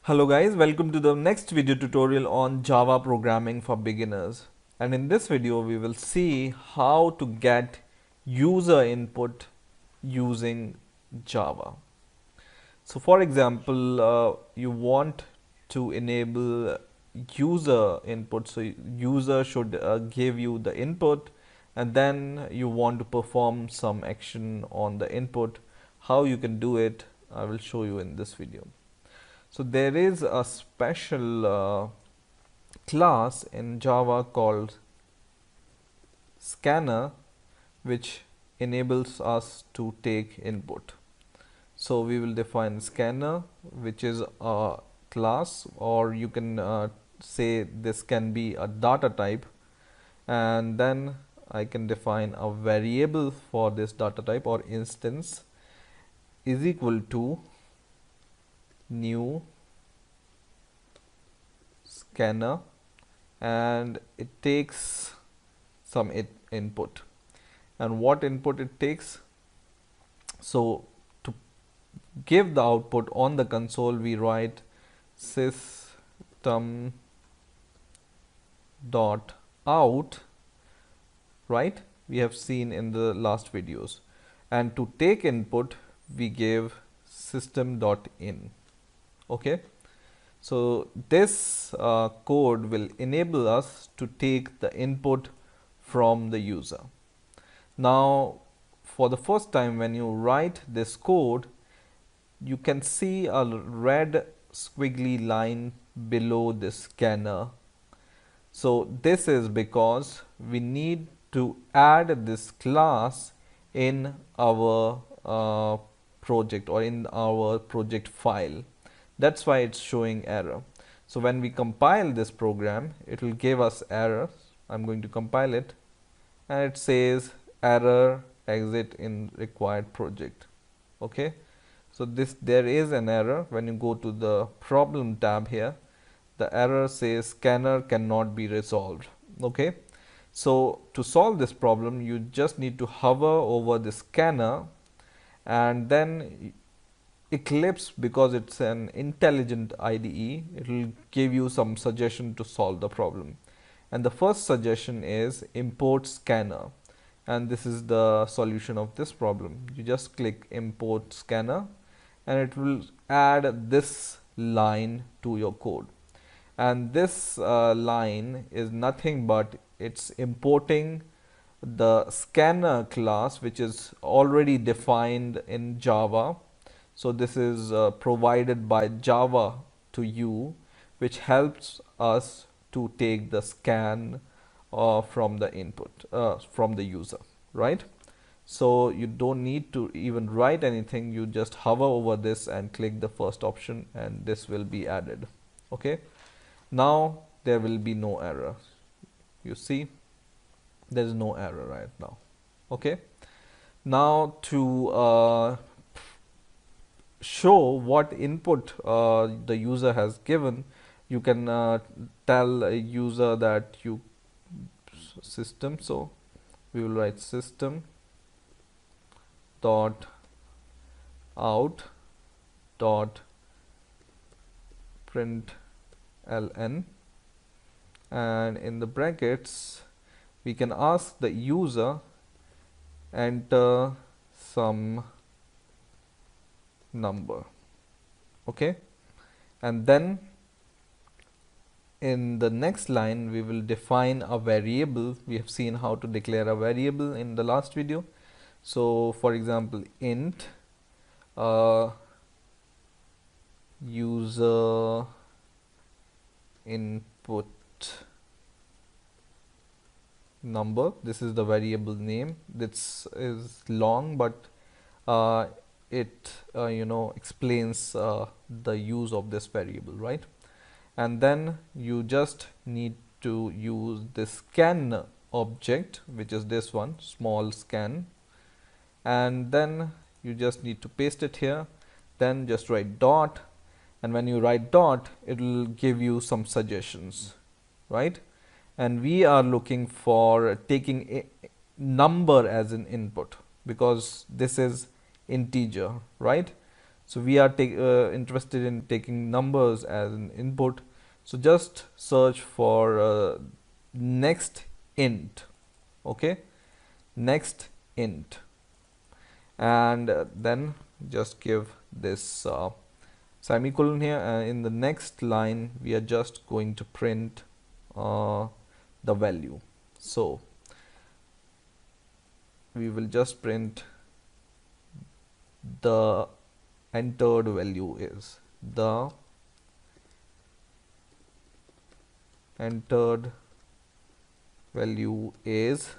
Hello guys, welcome to the next video tutorial on Java programming for beginners. And in this video we will see how to get user input using Java. So for example, you want to enable user input. So user should give you the input and then you want to perform some action on the input. How you can do it, I will show you in this video. So there is a special class in Java called scanner which enables us to take input. So we will define scanner, which is a class, or you can say this can be a data type, and then I can define a variable for this data type or instance is equal to new scanner, and it takes some input. And what input it takes? So to give the output on the console, we write system dot out, right? We have seen in the last videos. And to take input, we give system dot in. Okay. So this code will enable us to take the input from the user. Now, for the first time when you write this code, you can see a red squiggly line below this scanner. So this is because we need to add this class in our project or in our project file. That's why it's showing error. So when we compile this program, it will give us error. I'm going to compile it and it says error exit in required project. Okay, so there is an error. When you go to the problem tab here, the error says scanner cannot be resolved. Okay, so to solve this problem, you just need to hover over the scanner, and then Eclipse, because it's an intelligent IDE, it will give you some suggestion to solve the problem. And the first suggestion is import scanner, and this is the solution of this problem. You just click import scanner and it will add this line to your code. And this line is nothing but it's importing the scanner class, which is already defined in Java. So this is provided by Java to you, which helps us to take the scan from the input from the user, right? So you don't need to even write anything. You just hover over this and click the first option and this will be added. Okay, now there will be no error. You see, there is no error right now. Okay, now to show what input the user has given, you can tell a user that you system. So we will write system dot out dot println, and in the brackets we can ask the user enter some number. Okay, and then in the next line we will define a variable. We have seen how to declare a variable in the last video. So for example, int user input number. This is the variable name. This is long, but it explains the use of this variable, right? And then you just need to use this scan object, which is this one, small scan, and then you just need to paste it here. Then just write dot, and when you write dot, it will give you some suggestions, right? And we are looking for taking a number as an input because this is integer, right? So we are interested in taking numbers as an input. So just search for next int. Okay, next int, and then just give this semicolon here, and in the next line we are just going to print the value. So we will just print the entered value is the entered value is,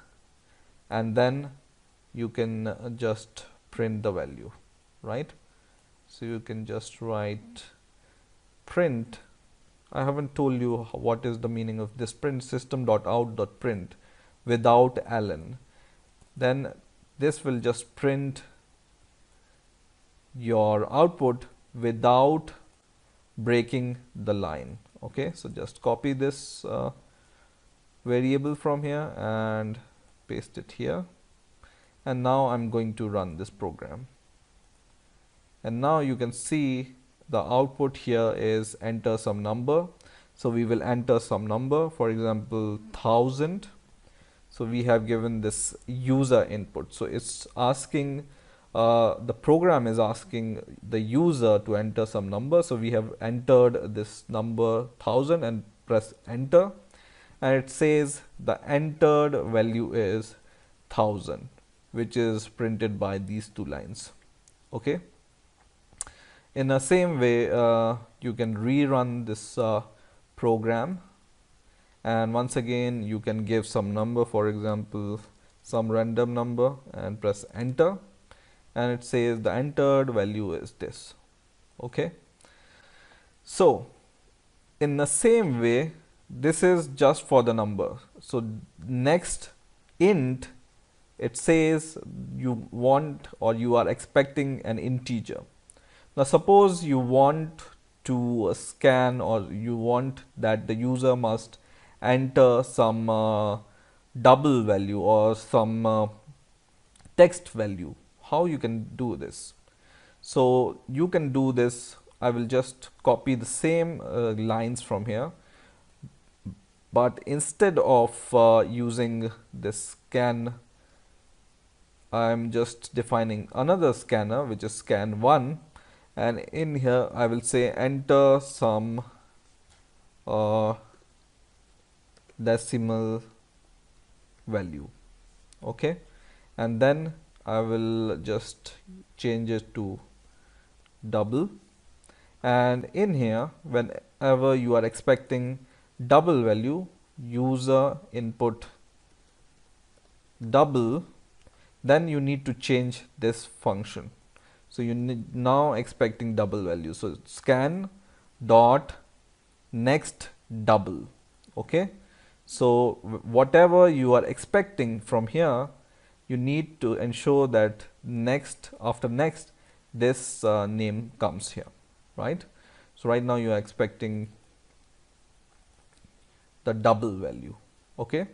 and then you can just print the value, right? So you can just write print. I haven't told you what is the meaning of this print, system.out.print without Allen. Then this will just print your output without breaking the line. Okay, so just copy this variable from here and paste it here, and now I'm going to run this program, and now you can see the output here is enter some number. So we will enter some number, for example 1000. So we have given this user input, so it's asking the program is asking the user to enter some number. So we have entered this number 1000 and press enter, and it says the entered value is 1000, which is printed by these two lines. Okay, in the same way you can rerun this program, and once again you can give some number, for example some random number, and press enter, and it says the entered value is this. Okay, so in the same way, this is just for the number. So next int, it says you want or you are expecting an integer. Now suppose you want to scan, or you want that the user must enter some double value or some text value. How you can do this? So you can do this. I will just copy the same lines from here, but instead of using this scan, I'm just defining another scanner, which is scan1, and in here I will say enter some decimal value. Okay, and then I will just change it to double, and in here whenever you are expecting double value, user input double, then you need to change this function. So you need now expecting double value, so scan dot next double. Okay, so whatever you are expecting from here, you need to ensure that next, after next, this name comes here, right? So right now you are expecting the double value. Okay,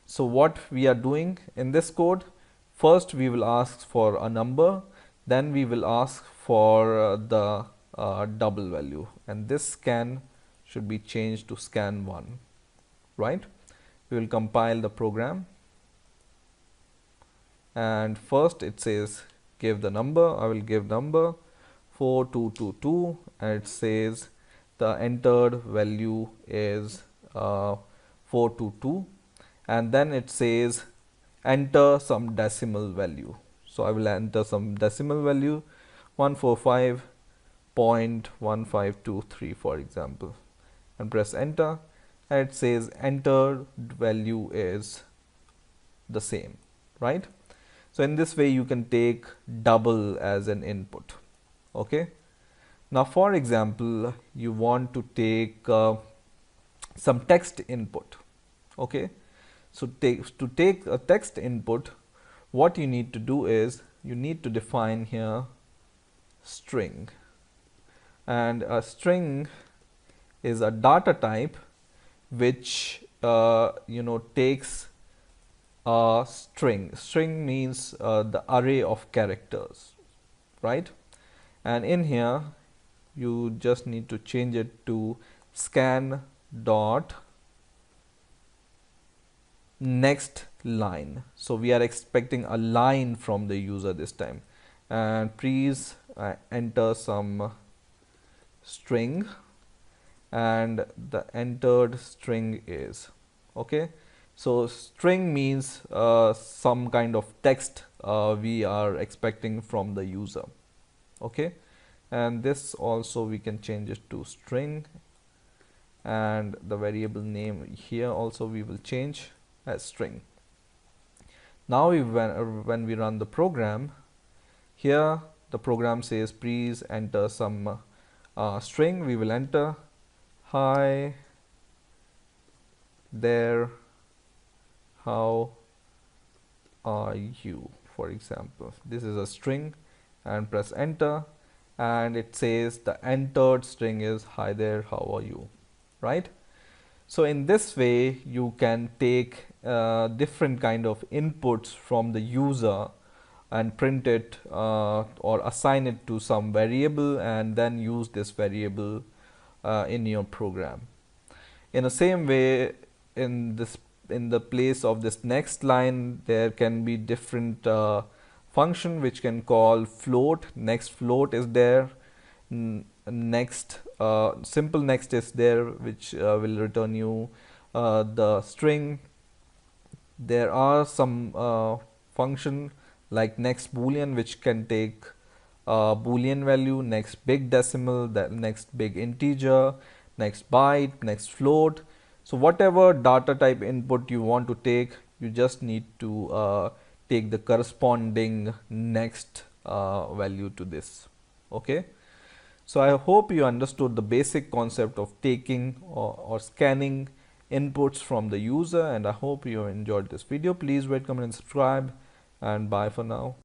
so what we are doing in this code, first we will ask for a number, then we will ask for the double value, and this scan should be changed to scan1, right? We will compile the program, and first it says give the number. I will give number 4222, and it says the entered value is 422, and then it says enter some decimal value. So I will enter some decimal value 145.1523, for example, and press enter, and it says entered value is the same, right? So in this way you can take double as an input. Okay, now for example you want to take some text input. Okay, so to take a text input, what you need to do is you need to define here string, and a string is a data type which takes a string. String means the array of characters, right? and in here you just need to change it to scan dot next line. So we are expecting a line from the user this time, and please enter some string, and the entered string is okay. So string means some kind of text we are expecting from the user. Okay, and this also we can change it to string, and the variable name here also we will change as string. Now when we run the program, here the program says please enter some string. We will enter hi there, how are you, for example. This is a string, and press enter, and it says the entered string is hi there, how are you, right? So in this way you can take different kind of inputs from the user and print it or assign it to some variable, and then use this variable in your program. In the same way, in the place of this next line, there can be different function which can call float. Next float is there. Next simple next is there, which will return you the string. There are some function like next boolean, which can take boolean value, next big decimal, that next big integer, next byte, next float. So whatever data type input you want to take, you just need to take the corresponding next value to this. Okay, so I hope you understood the basic concept of taking or scanning inputs from the user, and I hope you enjoyed this video. Please rate, comment and subscribe, and bye for now.